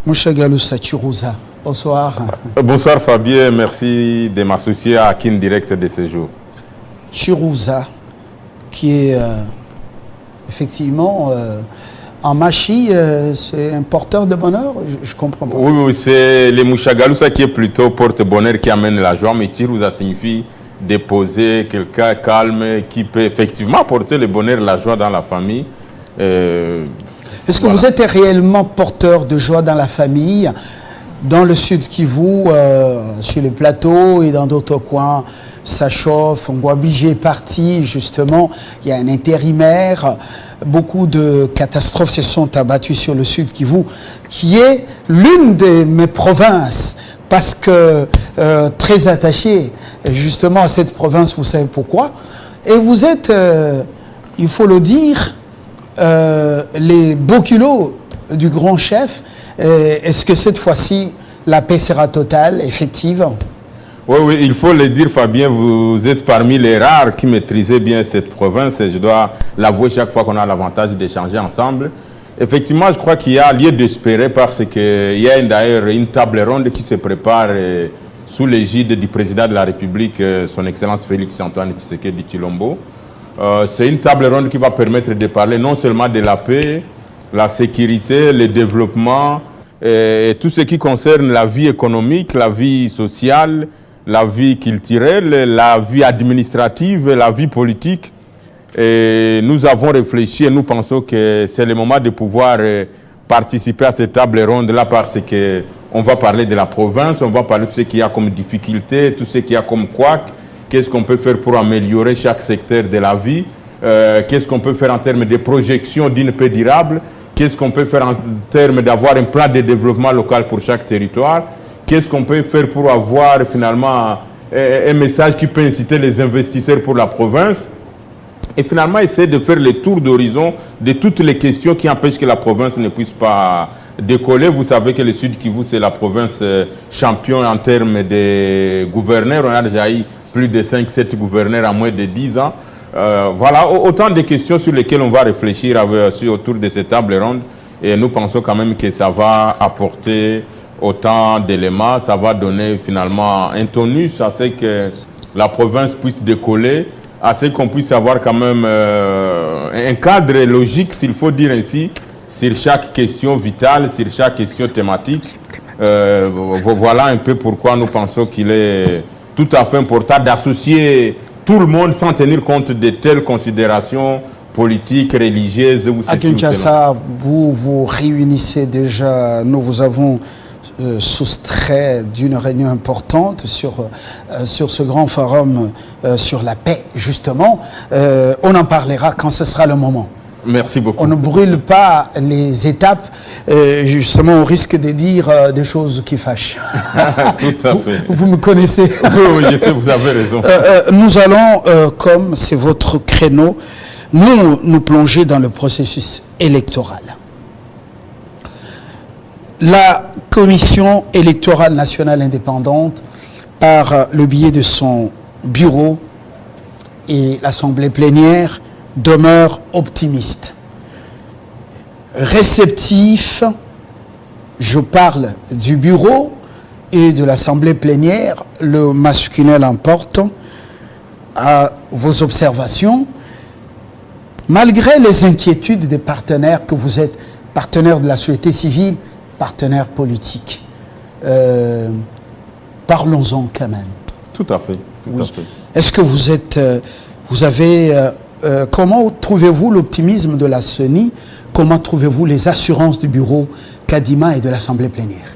Mouchagalousa Chirouza, bonsoir. Bonsoir Fabien, merci de m'associer à Kin Direct de ce jour. Chirouza, qui est effectivement en Machi, c'est un porteur de bonheur, je comprends pas. Oui, c'est le Mouchagalousa qui est plutôt porte-bonheur, qui amène la joie, mais Chirouza signifie déposer quelqu'un calme qui peut effectivement porter le bonheur, la joie dans la famille. Est-ce que vous êtes réellement porteur de joie dans la famille, dans le sud Kivu, sur les plateaux et dans d'autres coins? Ça chauffe, Ngouabidji est parti, justement, il y a un intérimaire. Beaucoup de catastrophes se sont abattues sur le sud Kivu, qui est l'une de mes provinces, parce que très attaché justement à cette province, vous savez pourquoi. Et vous êtes, il faut le dire, les beaux kilos du grand chef. Est-ce que cette fois-ci, la paix sera totale, effective? Oui, il faut le dire, Fabien, vous êtes parmi les rares qui maîtrisez bien cette province, et je dois l'avouer chaque fois qu'on a l'avantage d'échanger ensemble. Effectivement, je crois qu'il y a lieu d'espérer, parce qu'il y a d'ailleurs une table ronde qui se prépare sous l'égide du président de la République, son Excellence Félix-Antoine Tshisekedi Tshilombo. C'est une table ronde qui va permettre de parler non seulement de la paix, la sécurité, le développement, et tout ce qui concerne la vie économique, la vie sociale, la vie culturelle, la vie administrative, la vie politique. Et nous avons réfléchi et nous pensons que c'est le moment de pouvoir participer à cette table ronde-là, parce qu'on va parler de la province, on va parler de ce qu'il y a comme difficulté, tout ce qu'il y a comme couac, qu'est-ce qu'on peut faire pour améliorer chaque secteur de la vie, qu'est-ce qu'on peut faire en termes de projection d'une paix durable, qu'est-ce qu'on peut faire en termes d'avoir un plan de développement local pour chaque territoire, qu'est-ce qu'on peut faire pour avoir finalement un message qui peut inciter les investisseurs pour la province, et finalement essayer de faire le tour d'horizon de toutes les questions qui empêchent que la province ne puisse pas décoller. Vous savez que le Sud Kivu, c'est la province championne en termes de gouverneurs. On a déjà eu plus de 5-7 gouverneurs en moins de 10 ans. Voilà, autant de questions sur lesquelles on va réfléchir autour de cette table ronde. Et nous pensons quand même que ça va apporter autant d'éléments, ça va donner finalement un tonus à ce que la province puisse décoller, à ce qu'on puisse avoir quand même un cadre logique, s'il faut dire ainsi, sur chaque question vitale, sur chaque question thématique. Voilà un peu pourquoi nous pensons qu'il est tout à fait important d'associer tout le monde sans tenir compte de telles considérations politiques, religieuses ou à Kinshasa, vous vous réunissez déjà, nous vous avons soustrait d'une réunion importante sur ce grand forum sur la paix, justement. On en parlera quand ce sera le moment. Merci beaucoup. On ne brûle pas les étapes, justement on risque de dire des choses qui fâchent. Tout à fait. Vous me connaissez. Oui, je sais, vous avez raison. Nous allons, comme c'est votre créneau, nous plonger dans le processus électoral. La Commission électorale nationale indépendante, par le biais de son bureau et l'Assemblée plénière, demeure optimiste, réceptif. Je parle du bureau et de l'Assemblée plénière, le masculin l'emporte, à vos observations, malgré les inquiétudes des partenaires, que vous êtes partenaires de la société civile, partenaires politiques. Parlons-en quand même. Tout à fait. Oui. Est-ce que vous êtes, comment trouvez-vous l'optimisme de la CENI? Comment trouvez-vous les assurances du bureau Kadima et de l'Assemblée plénière?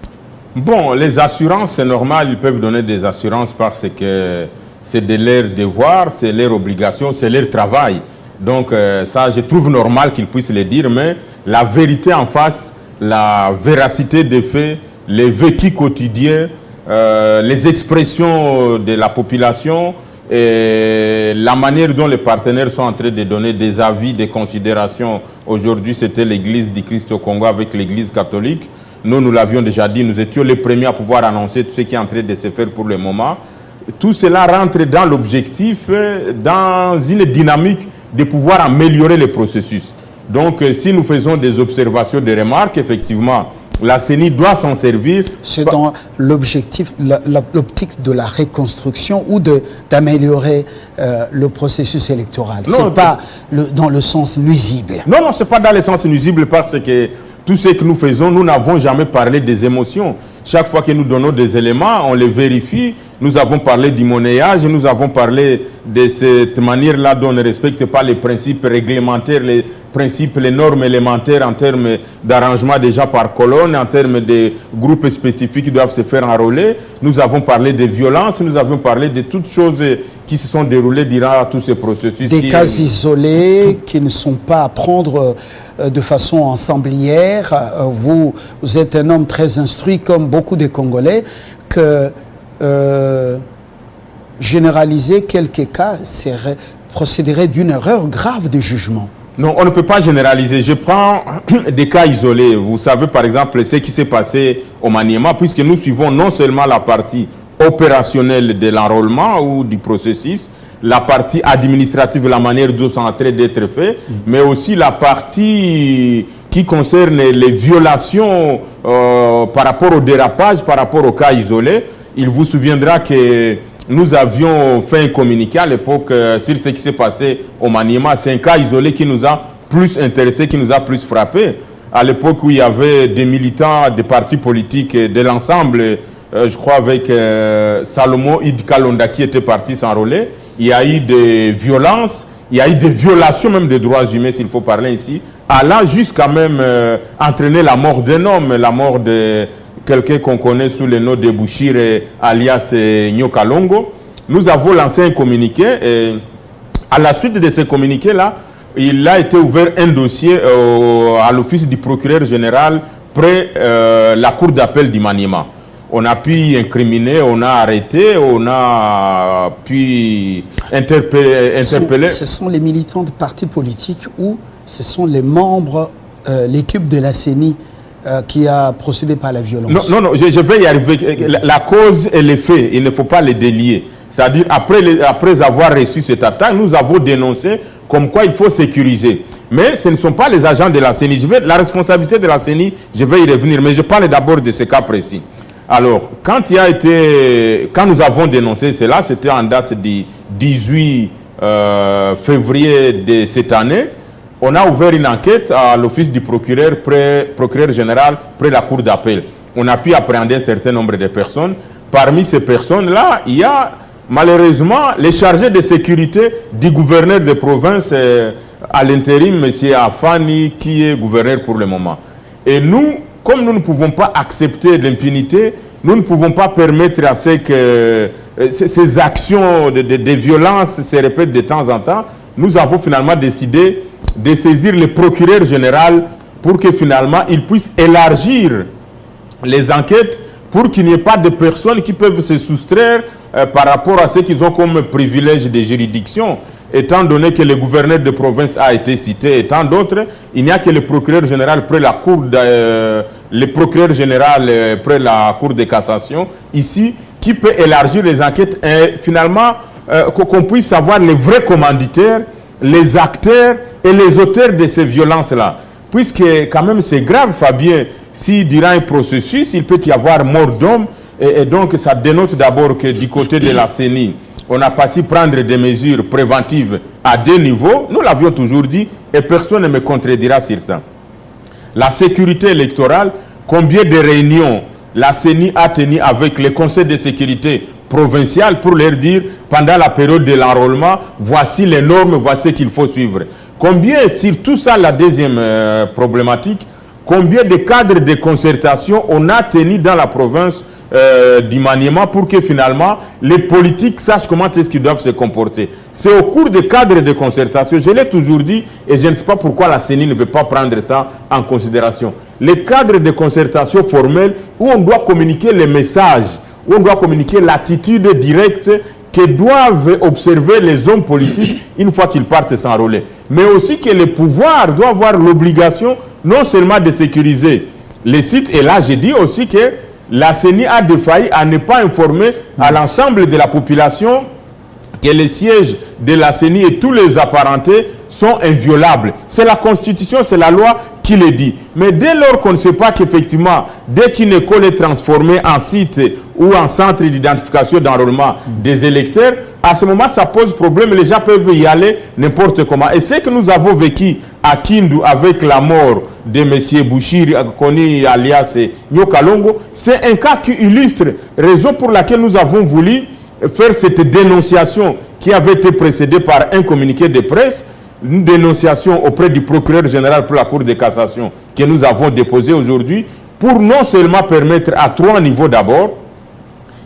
Bon, les assurances, c'est normal, ils peuvent donner des assurances parce que c'est de leur devoir, c'est leur obligation, c'est leur travail. Donc ça, je trouve normal qu'ils puissent le dire, mais la vérité en face, la véracité des faits, les vécus quotidiens, les expressions de la population et la manière dont les partenaires sont en train de donner des avis, des considérations. Aujourd'hui, c'était l'Église du Christ au Congo avec l'Église catholique. Nous l'avions déjà dit, nous étions les premiers à pouvoir annoncer tout ce qui est en train de se faire pour le moment. Tout cela rentre dans l'objectif, dans une dynamique de pouvoir améliorer le processus. Donc, si nous faisons des observations, des remarques, effectivement, la CENI doit s'en servir. C'est dans l'objectif, l'optique de la reconstruction ou d'améliorer le processus électoral. Ce n'est pas dans le sens nuisible. Non, ce n'est pas dans le sens nuisible parce que tout ce que nous faisons, nous n'avons jamais parlé des émotions. Chaque fois que nous donnons des éléments, on les vérifie. Nous avons parlé du monnayage, nous avons parlé de cette manière-là dont on ne respecte pas les principes réglementaires, les principes, les normes élémentaires en termes d'arrangement déjà par colonne, en termes de groupes spécifiques qui doivent se faire enrôler. Nous avons parlé de violence, nous avons parlé de toutes choses qui se sont déroulées durant tous ces processus. Des cas isolés qui ne sont pas à prendre de façon ensemblière. Vous êtes un homme très instruit, comme beaucoup de Congolais, que généraliser quelques cas procéderait d'une erreur grave de jugement. Non, on ne peut pas généraliser. Je prends des cas isolés. Vous savez, par exemple, ce qui s'est passé au Maniema, puisque nous suivons non seulement la partie opérationnelle de l'enrôlement ou du processus, la partie administrative, la manière dont c'est en train d'être fait, mais aussi la partie qui concerne les violations par rapport au dérapage, par rapport au cas isolé. Il vous souviendra que nous avions fait un communiqué à l'époque sur ce qui s'est passé au Maniema. C'est un cas isolé qui nous a plus intéressé, qui nous a plus frappé. À l'époque où il y avait des militants des partis politiques de l'ensemble, je crois avec Salomon Id Kalonda qui était parti s'enrôler, il y a eu des violences, il y a eu des violations même des droits humains, s'il faut parler ici, allant jusqu'à même entraîner la mort d'un homme, la mort de quelqu'un qu'on connaît sous le nom de Bouchir alias Nyokalongo. Nous avons lancé un communiqué et à la suite de ce communiqué-là, il a été ouvert un dossier à l'office du procureur général près la cour d'appel du Maniema. On a pu incriminer, on a arrêté, on a pu interpeller. Ce sont les militants de partis politiques ou ce sont les membres, l'équipe de la CENI qui a procédé par la violence? Non, je vais y arriver. La cause et les faits, il ne faut pas les délier. C'est-à-dire, après avoir reçu cette attaque, nous avons dénoncé comme quoi il faut sécuriser. Mais ce ne sont pas les agents de la CENI. La responsabilité de la CENI, je vais y revenir, mais je parle d'abord de ce cas précis. Alors, quand nous avons dénoncé cela, c'était en date du 18 février de cette année, on a ouvert une enquête à l'office du procureur général près la cour d'appel. On a pu appréhender un certain nombre de personnes. Parmi ces personnes-là, il y a malheureusement les chargés de sécurité du gouverneur de province à l'intérim, M. Afani, qui est gouverneur pour le moment. Et nous, comme nous ne pouvons pas accepter l'impunité, nous ne pouvons pas permettre à ce que ces actions de violence se répètent de temps en temps. Nous avons finalement décidé de saisir le procureur général pour que finalement il puisse élargir les enquêtes pour qu'il n'y ait pas de personnes qui peuvent se soustraire par rapport à ce qu'ils ont comme privilège de juridiction. Étant donné que le gouverneur de province a été cité et tant d'autres, il n'y a que le procureur général près la cour près la cour de cassation ici qui peut élargir les enquêtes et finalement qu'on puisse savoir les vrais commanditaires, les acteurs et les auteurs de ces violences-là. Puisque quand même c'est grave, Fabien, si durant un processus, il peut y avoir mort d'homme, et donc ça dénote d'abord que du côté de la CENI, on n'a pas su prendre des mesures préventives à deux niveaux. Nous l'avions toujours dit, et personne ne me contredira sur ça. La sécurité électorale, combien de réunions la CENI a tenu avec les conseils de sécurité provincial pour leur dire, pendant la période de l'enrôlement, voici les normes, voici ce qu'il faut suivre. Combien, sur tout ça, la deuxième problématique, combien de cadres de concertation on a tenu dans la province du Maniema pour que finalement les politiques sachent comment est-ce qu'ils doivent se comporter. C'est au cours des cadres de concertation, je l'ai toujours dit, et je ne sais pas pourquoi la CENI ne veut pas prendre ça en considération. Les cadres de concertation formels où on doit communiquer les messages, où on doit communiquer l'attitude directe que doivent observer les hommes politiques une fois qu'ils partent s'enrôler. Mais aussi que le pouvoir doit avoir l'obligation non seulement de sécuriser les sites, et là je dis aussi que la CENI a défailli à ne pas informer à l'ensemble de la population que les sièges de la CENI et tous les apparentés sont inviolables. C'est la Constitution, c'est la loi qui le dit. Mais dès lors qu'on ne sait pas qu'effectivement, dès qu'une école est transformée en site ou en centre d'identification d'enrôlement des électeurs, à ce moment, ça pose problème. Les gens peuvent y aller n'importe comment. Et ce que nous avons vécu à Kindu avec la mort de M. Bouchir, connu alias Nyokalongo, c'est un cas qui illustre, raison pour laquelle nous avons voulu faire cette dénonciation qui avait été précédée par un communiqué de presse, une dénonciation auprès du procureur général pour la Cour de cassation que nous avons déposée aujourd'hui, pour non seulement permettre à 3 niveaux d'abord,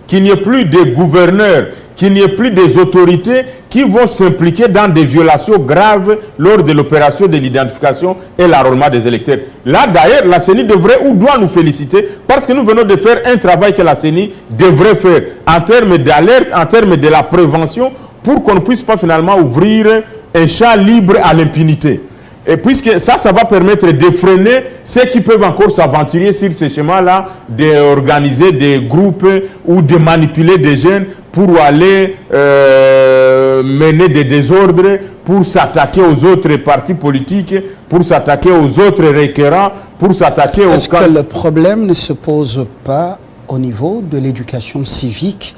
qu'il n'y ait plus de gouverneurs, qu'il n'y ait plus des autorités qui vont s'impliquer dans des violations graves lors de l'opération de l'identification et l'enrôlement des électeurs. Là, d'ailleurs, la CENI devrait ou doit nous féliciter parce que nous venons de faire un travail que la CENI devrait faire en termes d'alerte, en termes de la prévention, pour qu'on ne puisse pas finalement ouvrir un champ libre à l'impunité. Et puisque ça va permettre de freiner ceux qui peuvent encore s'aventurer sur ce chemin-là, d'organiser des groupes ou de manipuler des jeunes pour aller mener des désordres, pour s'attaquer aux autres partis politiques, pour s'attaquer aux autres requérants, pour s'attaquer aux... Est-ce que le problème ne se pose pas au niveau de l'éducation civique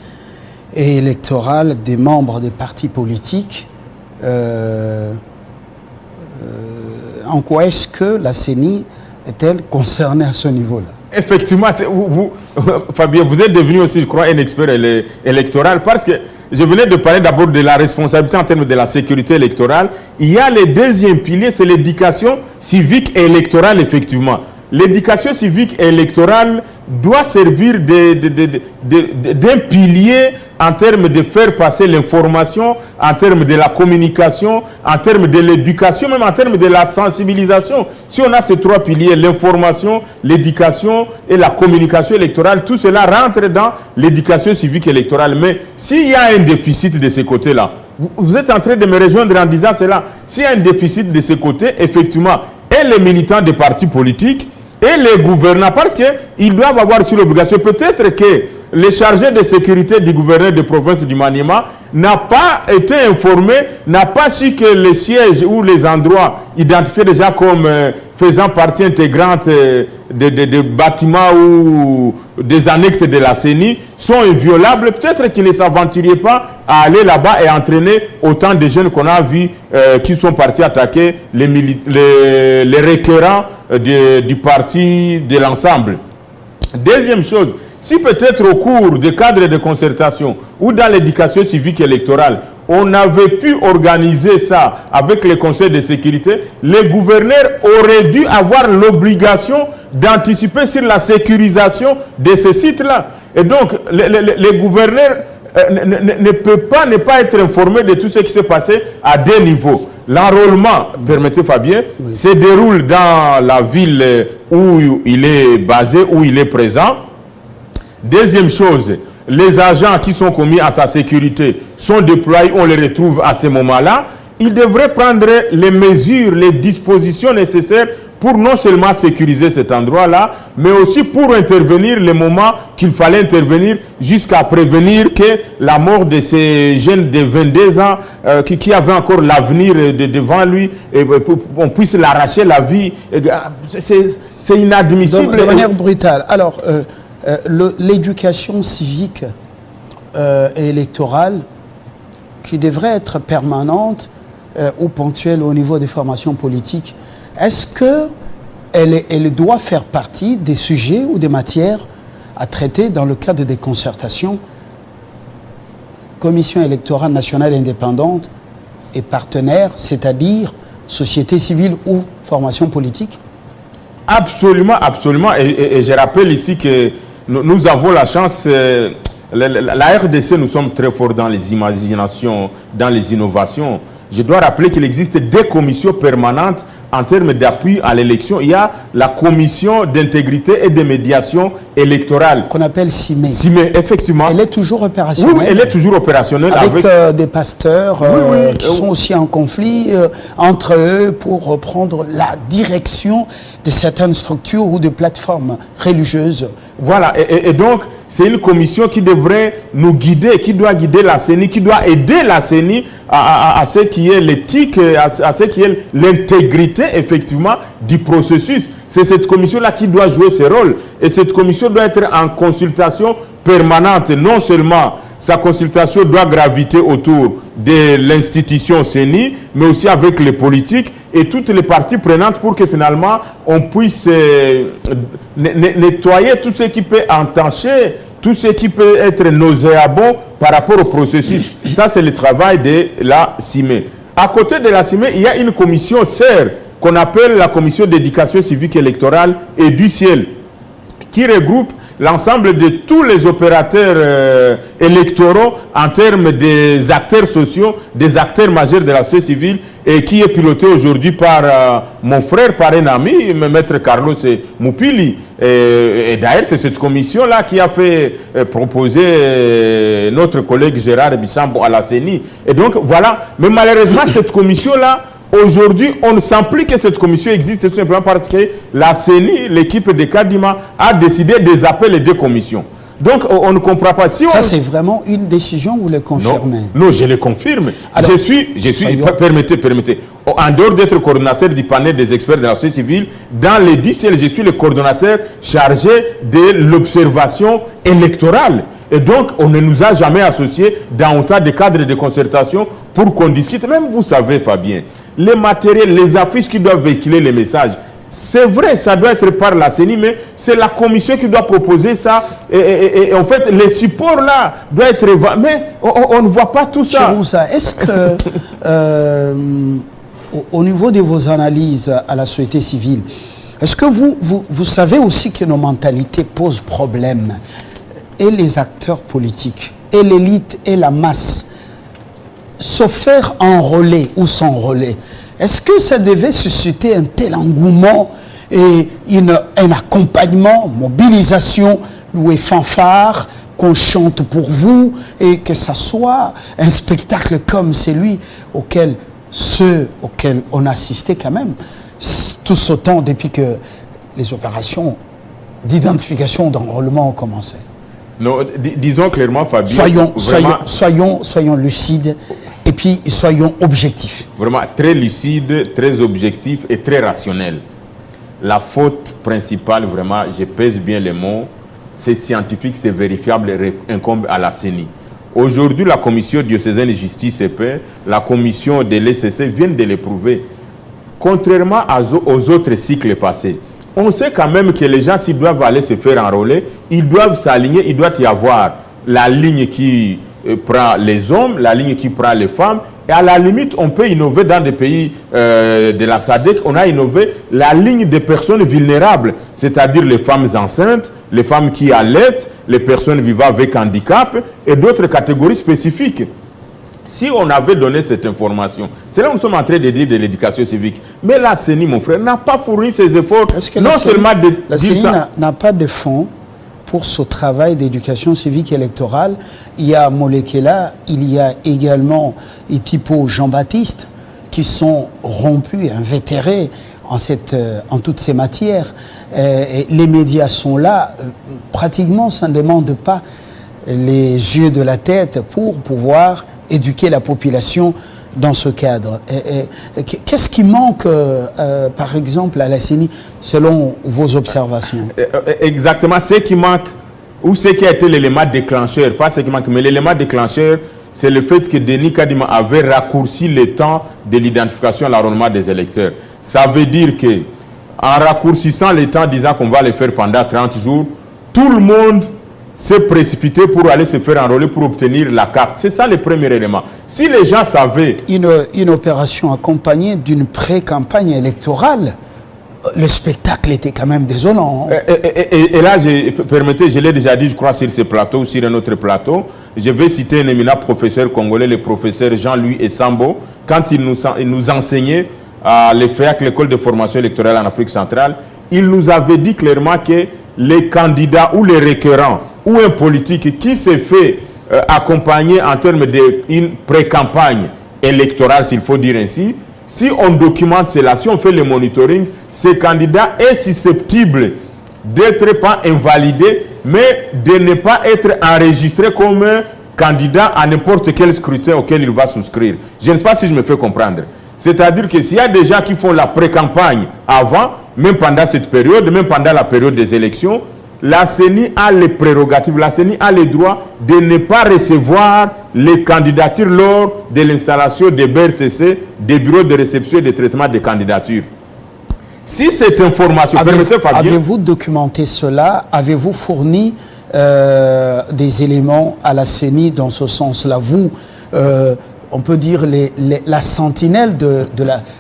et électorale des membres des partis politiques? En quoi est-ce que la CENI est-elle concernée à ce niveau-là? Effectivement, vous, Fabien, vous êtes devenu aussi, je crois, un expert électoral parce que je venais de parler d'abord de la responsabilité en termes de la sécurité électorale. Il y a le deuxième pilier, c'est l'éducation civique et électorale, effectivement. L'éducation civique et électorale doit servir d'un pilier en termes de faire passer l'information, en termes de la communication, en termes de l'éducation, même en termes de la sensibilisation. Si on a ces 3 piliers, l'information, l'éducation et la communication électorale, tout cela rentre dans l'éducation civique électorale. Mais s'il y a un déficit de ce côté-là, vous êtes en train de me rejoindre en disant cela, s'il y a un déficit de ce côté, effectivement, et les militants des partis politiques, et les gouvernants, parce qu'ils doivent avoir sur l'obligation, peut-être que le chargé de sécurité du gouverneur de province du Maniema n'a pas été informé, n'a pas su que les sièges ou les endroits identifiés déjà comme faisant partie intégrante des bâtiments ou des annexes de la CENI sont inviolables. Peut-être qu'ils ne s'aventurieraient pas à aller là-bas et entraîner autant de jeunes qu'on a vus qui sont partis attaquer les requérants du parti de l'ensemble. Deuxième chose, si peut-être au cours des cadres de concertation ou dans l'éducation civique électorale, on avait pu organiser ça avec les conseils de sécurité, les gouverneurs auraient dû avoir l'obligation d'anticiper sur la sécurisation de ces sites-là. Et donc, les gouverneurs ne peuvent pas ne pas être informés de tout ce qui s'est passé à 2 niveaux. L'enrôlement, permettez Fabien, oui, se déroule dans la ville où il est basé, où il est présent. Deuxième chose, les agents qui sont commis à sa sécurité sont déployés, on les retrouve à ce moment-là. Il devrait prendre les mesures, les dispositions nécessaires pour non seulement sécuriser cet endroit-là, mais aussi pour intervenir les moments qu'il fallait intervenir jusqu'à prévenir que la mort de ces jeunes de 22 ans qui avaient encore l'avenir devant lui, et on puisse l'arracher la vie. C'est inadmissible. De manière brutale. Alors, l'éducation civique et électorale qui devrait être permanente ou ponctuelle au niveau des formations politiques, est-ce qu'elle doit faire partie des sujets ou des matières à traiter dans le cadre des concertations, Commission électorale nationale indépendante et partenaires, c'est-à-dire société civile ou formation politique? Absolument, absolument. Et je rappelle ici que nous avons la chance, la RDC, nous sommes très forts dans les imaginations, dans les innovations. Je dois rappeler qu'il existe des commissions permanentes en termes d'appui à l'élection. Il y a la commission d'intégrité et de médiation électorale. Qu'on appelle CIME. CIME, effectivement. Elle est toujours opérationnelle. Oui, elle est toujours opérationnelle. Avec des pasteurs qui sont aussi en conflit entre eux pour prendre la direction de certaines structures ou de plateformes religieuses. Voilà, et donc, C'est une commission qui devrait nous guider, qui doit guider la CENI, qui doit aider la CENI à ce qui est l'éthique, à ce qui est l'intégrité, effectivement, du processus. C'est cette commission-là qui doit jouer ce rôle. Et cette commission doit être en consultation permanente. Non seulement sa consultation doit graviter autour de l'institution CENI, mais aussi avec les politiques et toutes les parties prenantes pour que finalement on puisse nettoyer tout ce qui peut entacher, tout ce qui peut être nauséabond par rapport au processus. Ça, c'est le travail de la CIME. À côté de la CIME, il y a une commission CER qu'on appelle la commission d'éducation civique électorale et du ciel, qui regroupe l'ensemble de tous les opérateurs électoraux en termes des acteurs sociaux, des acteurs majeurs de la société civile, et qui est piloté aujourd'hui par mon frère, par un ami, Maître Carlos Moupili. Et d'ailleurs, c'est cette commission-là qui a fait proposer notre collègue Gérard Bissambo à la CENI. Et donc, voilà. Mais malheureusement, cette commission-là, aujourd'hui, on ne sent plus que cette commission existe tout simplement parce que la CENI, l'équipe de Kadima, a décidé de zapper les deux commissions. Donc, on ne comprend pas. Si ça, c'est vraiment une décision, vous le confirmez? Non, je le confirme. Alors, permettez. En dehors d'être coordonnateur du panel des experts de la société civile, dans les 10 je suis le coordonnateur chargé de l'observation électorale. Et donc, on ne nous a jamais associés dans autant de cadres de concertation pour qu'on discute. Même vous savez, Fabien, les matériels, les affiches qui doivent véhiculer les messages, c'est vrai, ça doit être par la CENI, mais c'est la commission qui doit proposer ça. Et en fait, les supports là doivent être... Mais on ne voit pas tout ça. Chirouza, est-ce que, au niveau de vos analyses à la société civile, est-ce que vous savez aussi que nos mentalités posent problème? Et les acteurs politiques, et l'élite, et la masse, se faire enrôler ou s'enrôler, est-ce que ça devait susciter un tel engouement et un accompagnement, mobilisation, louer fanfare, qu'on chante pour vous et que ça soit un spectacle comme celui auquel on assistait quand même tout ce temps depuis que les opérations d'identification d'enrôlement ont commencé? Non, disons clairement, Fabien. Soyons lucides et puis soyons objectifs. Vraiment très lucides, très objectifs et très rationnels. La faute principale, vraiment, je pèse bien les mots, c'est scientifique, c'est vérifiable, incombe à la CENI. Aujourd'hui, la commission diocésaine de justice et paix, la commission de l'ECC viennent de l'éprouver. Contrairement aux autres cycles passés, on sait quand même que les gens, s'ils doivent aller se faire enrôler, ils doivent s'aligner, il doit y avoir la ligne qui prend les hommes, la ligne qui prend les femmes, et à la limite, on peut innover dans des pays de la SADC, on a innové la ligne des personnes vulnérables, c'est-à-dire les femmes enceintes, les femmes qui allaitent, les personnes vivant avec handicap, et d'autres catégories spécifiques. Si on avait donné cette information, c'est là où nous sommes en train de dire de l'éducation civique. Mais la CENI, mon frère, n'a pas fourni ses efforts. Non seulement de la CENI n'a pas de fonds pour ce travail d'éducation civique électorale. Il y a Molekela, il y a également Itipo Jean-Baptiste qui sont rompus, invétérés en toutes ces matières. Et les médias sont là. Pratiquement, ça ne demande pas les yeux de la tête pour pouvoir éduquer la population dans ce cadre. Qu'est-ce qui manque, par exemple, à la CENI, selon vos observations? Exactement, ce qui manque, ou ce qui a été l'élément déclencheur, pas ce qui manque, mais l'élément déclencheur, c'est le fait que Denis Kadima avait raccourci le temps de l'identification à l'enrôlement des électeurs. Ça veut dire que, en raccourcissant le temps, disant qu'on va le faire pendant 30 jours, tout le monde s'est précipité pour aller se faire enrôler pour obtenir la carte. C'est ça le premier élément. Si les gens savaient... Une opération accompagnée d'une pré-campagne électorale, le spectacle était quand même désolant. Et là, permettez, je l'ai déjà dit, je crois, sur ce plateau ou sur un autre plateau, je vais citer un éminent professeur congolais, le professeur Jean-Louis Essambo, quand il nous enseignait à l'EFEAC, l'école de formation électorale en Afrique centrale, il nous avait dit clairement que les candidats ou les requérants ou un politique qui s'est fait accompagner en termes d'une pré-campagne électorale, s'il faut dire ainsi, si on documente cela, si on fait le monitoring, ce candidat est susceptible d'être pas invalidé mais de ne pas être enregistré comme candidat à n'importe quel scrutin auquel il va souscrire. Je ne sais pas si je me fais comprendre. C'est-à-dire que s'il y a des gens qui font la pré-campagne avant, même pendant cette période, même pendant la période des élections, la CENI a les prérogatives, la CENI a le droit de ne pas recevoir les candidatures lors de l'installation des BRTC, des bureaux de réception et de traitement des candidatures. Si cette information... Avez-vous documenté cela? Avez-vous fourni des éléments à la CENI dans ce sens-là? Vous, on peut dire la sentinelle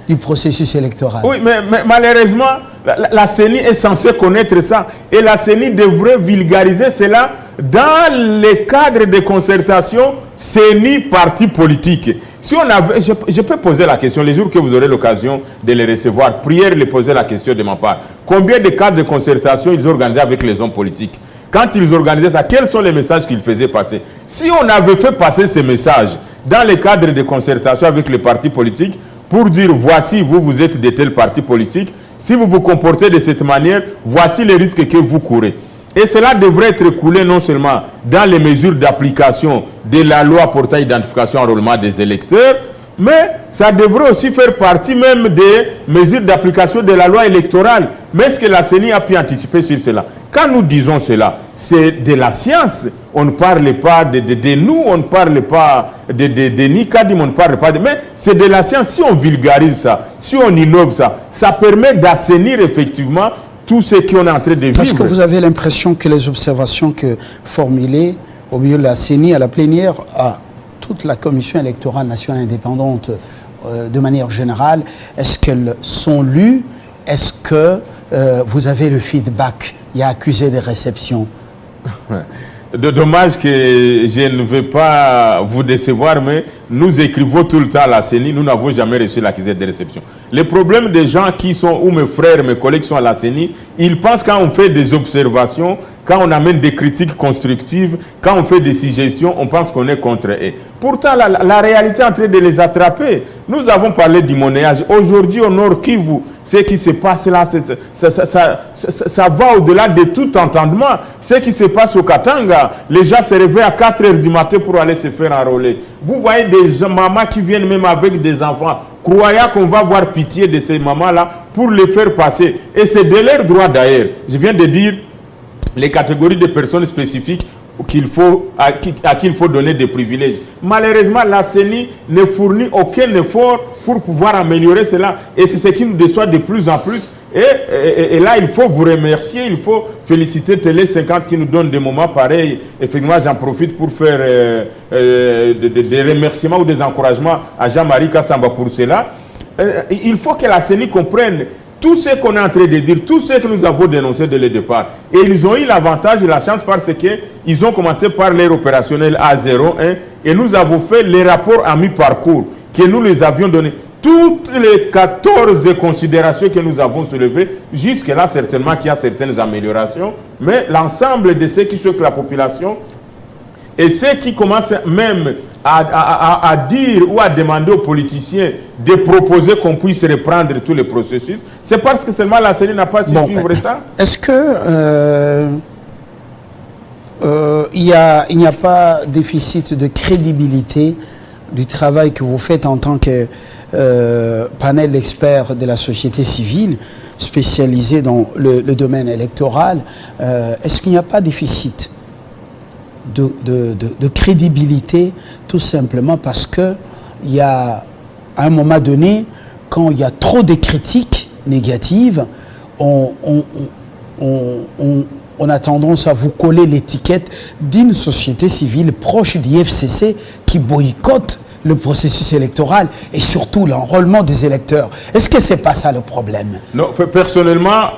du processus électoral. Oui, mais malheureusement, la CENI est censée connaître ça. Et la CENI devrait vulgariser cela dans les cadres de concertation CENI-parti politique. Si on avait, je peux poser la question, les jours que vous aurez l'occasion de les recevoir, prière de poser la question de ma part. Combien de cadres de concertation ils organisaient avec les hommes politiques? Quand ils organisaient ça, quels sont les messages qu'ils faisaient passer? Si on avait fait passer ces messages dans les cadres de concertation avec les partis politiques, pour dire voici, vous êtes de tel parti politique, si vous vous comportez de cette manière, voici les risques que vous courez. Et cela devrait être coulé non seulement dans les mesures d'application de la loi portant identification et enrôlement des électeurs, mais ça devrait aussi faire partie même des mesures d'application de la loi électorale. Mais est-ce que la CENI a pu anticiper sur cela? Quand nous disons cela, c'est de la science. On ne parle pas de nous, on ne parle pas de Nikadim, on ne parle pas de... Mais c'est de la science. Si on vulgarise ça, si on innove ça, ça permet d'assainir effectivement tout ce qu'on est en train de vivre. Parce que vous avez l'impression que les observations que formulées au milieu de la CENI à la plénière, à toute la Commission électorale nationale indépendante de manière générale, est-ce qu'elles sont lues? Est-ce que vous avez le feedback? Il y a accusé de réception. Dommage que je ne vais pas vous décevoir, mais nous écrivons tout le temps à la CENI, nous n'avons jamais reçu l'accusé de réception. Le problème des gens qui sont, ou mes frères, mes collègues sont à la CENI, ils pensent quand on fait des observations, quand on amène des critiques constructives, quand on fait des suggestions, on pense qu'on est contre eux. Pourtant, la réalité est en train de les attraper. Nous avons parlé du monnayage. Aujourd'hui, au Nord Kivu, ce qui se passe là, ça va au-delà de tout entendement. Ce qui se passe au Katanga, les gens se réveillent à 4 h du matin pour aller se faire enrôler. Vous voyez des mamans qui viennent même avec des enfants, croyant qu'on va avoir pitié de ces mamans-là pour les faire passer. Et c'est de leur droit d'ailleurs. Je viens de dire les catégories de personnes spécifiques à qui il faut donner des privilèges. Malheureusement, la CENI ne fournit aucun effort pour pouvoir améliorer cela. Et c'est ce qui nous déçoit de plus en plus. Et là, il faut vous remercier, il faut féliciter Télé 50 qui nous donne des moments pareils. Effectivement, j'en profite pour faire des remerciements ou des encouragements à Jean-Marie Kassamba pour cela. Il faut que la CENI comprenne tout ce qu'on est en train de dire, tout ce que nous avons dénoncé dès le départ. Et ils ont eu l'avantage et la chance parce qu'ils ont commencé par leur opérationnel A01 et nous avons fait les rapports à mi-parcours que nous les avions donnés. Toutes les 14 considérations que nous avons soulevées, jusque-là, certainement qu'il y a certaines améliorations, mais l'ensemble de ceux qui choquent la population et ceux qui commencent même à dire ou à demander aux politiciens de proposer qu'on puisse reprendre tous les processus, c'est parce que seulement la CENI n'a pas su suivre ça. Est-ce que il n'y a pas déficit de crédibilité du travail que vous faites en tant que panel d'experts de la société civile spécialisé dans le domaine électoral? Est-ce qu'il n'y a pas déficit de crédibilité, tout simplement parce que il y a, à un moment donné, quand il y a trop de critiques négatives, on a tendance à vous coller l'étiquette d'une société civile proche du FCC qui boycotte le processus électoral et surtout l'enrôlement des électeurs. Est-ce que c'est pas ça le problème? Non, personnellement,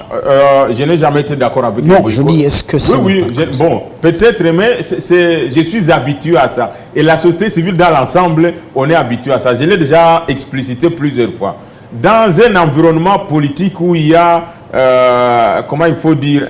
je n'ai jamais été d'accord avec non, je dis, est-ce que c'est... Oui, bon, peut-être, mais je suis habitué à ça. Et la société civile dans l'ensemble, on est habitué à ça. Je l'ai déjà explicité plusieurs fois. Dans un environnement politique où il y a, comment il faut dire,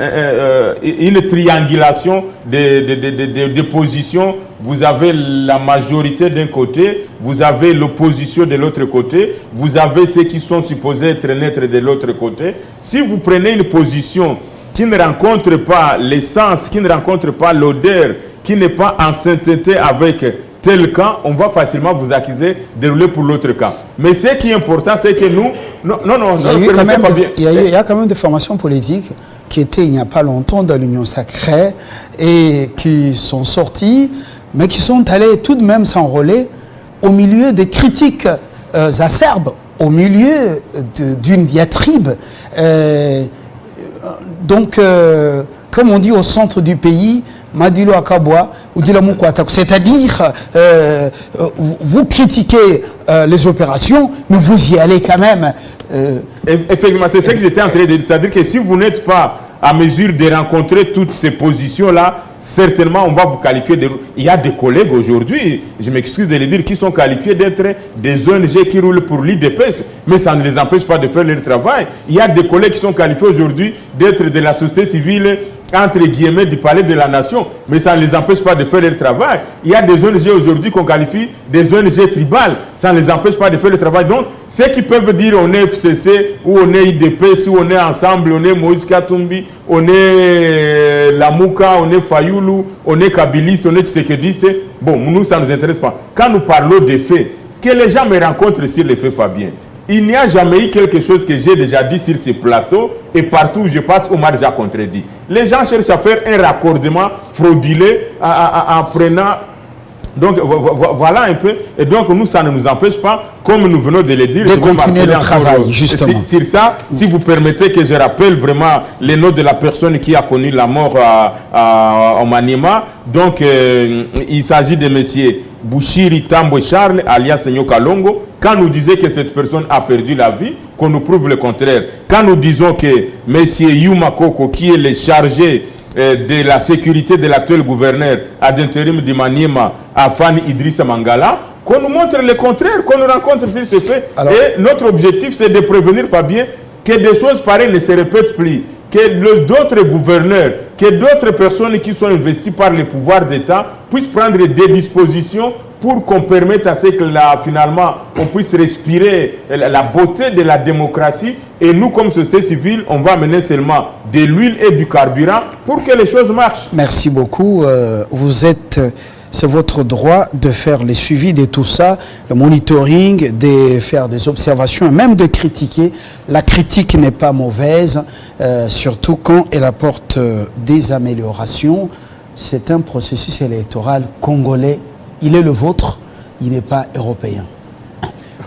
une triangulation de positions, vous avez la majorité d'un côté, vous avez l'opposition de l'autre côté, vous avez ceux qui sont supposés être neutres de l'autre côté. Si vous prenez une position qui ne rencontre pas l'essence, qui ne rencontre pas l'odeur, qui n'est pas en sainteté avec tel camp, on va facilement vous accuser de rouler pour l'autre camp. Mais ce qui est important, c'est que nous... Il y a quand même des formations politiques qui étaient il n'y a pas longtemps dans l'Union sacrée et qui sont sorties, mais qui sont allées tout de même s'enrôler au milieu des critiques acerbes, au milieu d'une diatribe. Donc, comme on dit au centre du pays, Madilo Akabwa ou Dilamoukwata, c'est-à-dire vous critiquez les opérations, mais vous y allez quand même. Effectivement, c'est ce que j'étais en train de dire. C'est-à-dire que si vous n'êtes pas à mesure de rencontrer toutes ces positions-là, certainement on va vous qualifier de... Il y a des collègues aujourd'hui, je m'excuse de le dire, qui sont qualifiés d'être des ONG qui roulent pour l'IDPS, mais ça ne les empêche pas de faire leur travail. Il y a des collègues qui sont qualifiés aujourd'hui d'être de la société civile, entre guillemets, du palais de la nation, mais ça ne les empêche pas de faire leur travail. Il y a des ONG aujourd'hui qu'on qualifie des ONG tribales, ça ne les empêche pas de faire le travail. Donc, ceux qui peuvent dire on est FCC, ou on est IDPS, ou on est ensemble, on est Moïse Katumbi, on est Lamouka, on est Fayoulou, on est Kabiliste, on est Tshisekediste, bon, nous, ça ne nous intéresse pas. Quand nous parlons des faits, que les gens me rencontrent sur les faits, Fabien, il n'y a jamais eu quelque chose que j'ai déjà dit sur ces plateaux et partout où je passe, on m'a déjà contredit. Les gens cherchent à faire un raccordement frauduleux en prenant... Donc voilà un peu. Et donc nous, ça ne nous empêche pas, comme nous venons de le dire, de continuer le travail, justement. Sur ça, si vous permettez que je rappelle vraiment les noms de la personne qui a connu la mort en Maniema. Donc il s'agit de monsieur Bouchiri Tambo Charles, alias Senyo Kalongo. Quand nous disons que cette personne a perdu la vie, qu'on nous prouve le contraire. Quand nous disons que monsieur Yuma Koko, qui est le chargé de la sécurité de l'actuel gouverneur ad intérim du Maniema, Afan Idrissa Mangala, qu'on nous montre le contraire, qu'on nous rencontre sur ces faits. Alors, et notre objectif, c'est de prévenir, Fabien, que des choses pareilles ne se répètent plus, que d'autres gouverneurs, que d'autres personnes qui sont investies par le pouvoir d'État puissent prendre des dispositions pour qu'on permette à ce que finalement on puisse respirer la beauté de la démocratie. Et nous, comme société civile, on va amener seulement de l'huile et du carburant pour que les choses marchent. Merci beaucoup. C'est votre droit de faire le suivi de tout ça, le monitoring, de faire des observations et même de critiquer. La critique n'est pas mauvaise, surtout quand elle apporte des améliorations. C'est un processus électoral congolais. Il est le vôtre, il n'est pas européen.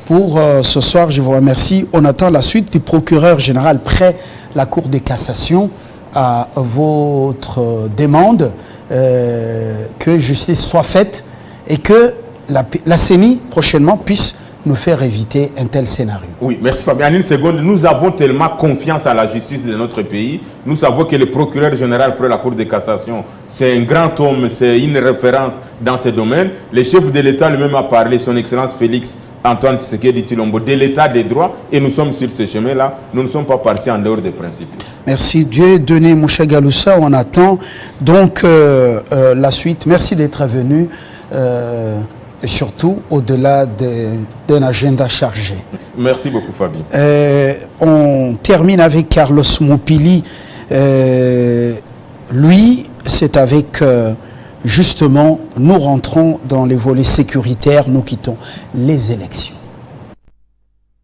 Pour ce soir, je vous remercie. On attend la suite du procureur général près la Cour de cassation à votre demande que justice soit faite et que la CENI prochainement puisse nous faire éviter un tel scénario. Oui, merci Fabien. En une seconde, nous avons tellement confiance à la justice de notre pays. Nous savons que le procureur général près la Cour de cassation, c'est un grand homme, c'est une référence dans ce domaine. Le chef de l'État lui-même a parlé, son Excellence Félix Antoine Tshisekedi Tshilombo, de l'état des droits, et nous sommes sur ce chemin-là. Nous ne sommes pas partis en dehors des principes. Merci Dieu. Dieudonné Moucha Galoussa, on attend donc la suite. Merci d'être venu, et surtout au-delà d'un agenda chargé. Merci beaucoup Fabien. On termine avec Carlos Moupili. Lui, c'est avec... justement, nous rentrons dans les volets sécuritaires, nous quittons les élections.